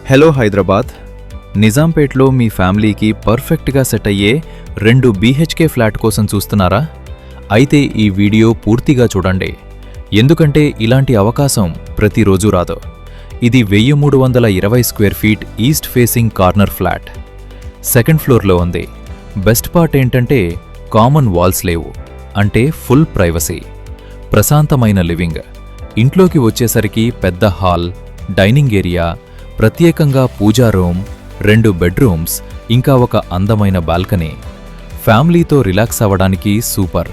Hello Hyderabad. నిజాంపేట్లో మీ ఫ్యామిలీకి పర్ఫెక్ట్గా set అయ్యే 2 BHK ఫ్లాట్ కోసం చూస్తున్నారా? అయితే ఈ వీడియో పూర్తిగా చూడండి, ఎందుకంటే ఇలాంటి అవకాశం ప్రతిరోజు రాదు. ఇది 1320 square feet east facing corner flat. Second ఫ్లోర్లో ఉంది. బెస్ట్ పార్ట్ ఏంటంటే కామన్ వాల్స్ లేవు, అంటే ఫుల్ ప్రైవసీ. ప్రశాంతమైన లివింగ్. ఇంట్లోకి వచ్చేసరికి పెద్ద హాల్, డైనింగ్ ఏరియా, ప్రత్యేకంగా పూజా రూమ్, 2 బెడ్రూమ్స్, ఇంకా ఒక అందమైన బాల్కనీ. ఫ్యామిలీతో రిలాక్స్ అవ్వడానికి సూపర్.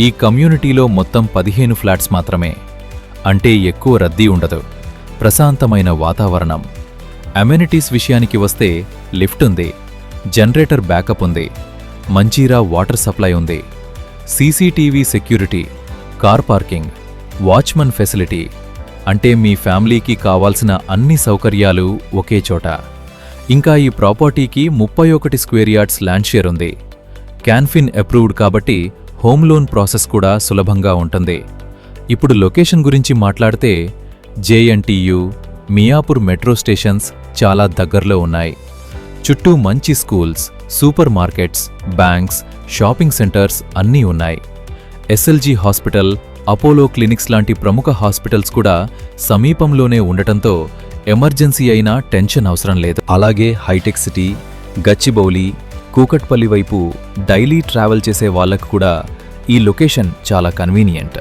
ఈ కమ్యూనిటీలో మొత్తం 15 ఫ్లాట్స్ మాత్రమే, అంటే ఎక్కువ రద్దీ ఉండదు. ప్రశాంతమైన వాతావరణం. అమెనిటీస్ విషయానికి వస్తే లిఫ్ట్ ఉంది, జనరేటర్ బ్యాకప్ ఉంది, మంజీరా వాటర్ సప్లై ఉంది, CCTV security, car parking, watchman facility. అంటే మీ ఫ్యామిలీకి కావాల్సిన అన్ని సౌకర్యాలు ఒకే చోట. ఇంకా ఈ ప్రాపర్టీకి 31 స్క్వేర్ యార్డ్స్ ల్యాండ్ షేర్ ఉంది. క్యాన్ఫిన్ అప్రూవ్డ్ కాబట్టి హోమ్ లోన్ ప్రాసెస్ కూడా సులభంగా ఉంటుంది. ఇప్పుడు లొకేషన్ గురించి మాట్లాడితే JNTU, మియాపూర్ మెట్రో స్టేషన్స్ చాలా దగ్గరలో ఉన్నాయి. చుట్టూ మంచి schools, super markets, banks, shopping centres అన్నీ ఉన్నాయి. SLG హాస్పిటల్, అపోలో క్లినిక్స్ లాంటి ప్రముఖ హాస్పిటల్స్ కూడా సమీపంలోనే ఉండటంతో ఎమర్జెన్సీ అయినా టెన్షన్ అవసరం లేదు. అలాగే హైటెక్ సిటీ, గచ్చిబౌలి, కూకట్పల్లి వైపు డైలీ ట్రావెల్ చేసే వాళ్లకు కూడా ఈ లొకేషన్ చాలా కన్వీనియంట్.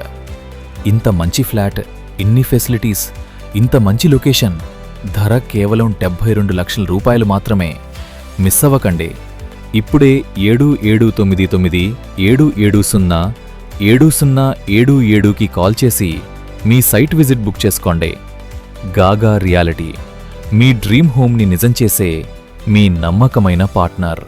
ఇంత మంచి ఫ్లాట్, ఇన్ని ఫెసిలిటీస్, ఇంత మంచి లొకేషన్, ధర కేవలం 72 లక్షల రూపాయలు మాత్రమే. మిస్ అవ్వకండి. ఇప్పుడే 7799 770 7077కి కాల్ చేసి మీ సైట్ విజిట్ బుక్ చేసుకోండి. గాగా రియాలిటీ, మీ డ్రీమ్ హోమ్ని నిజం చేసే మీ నమ్మకమైన పార్ట్నర్.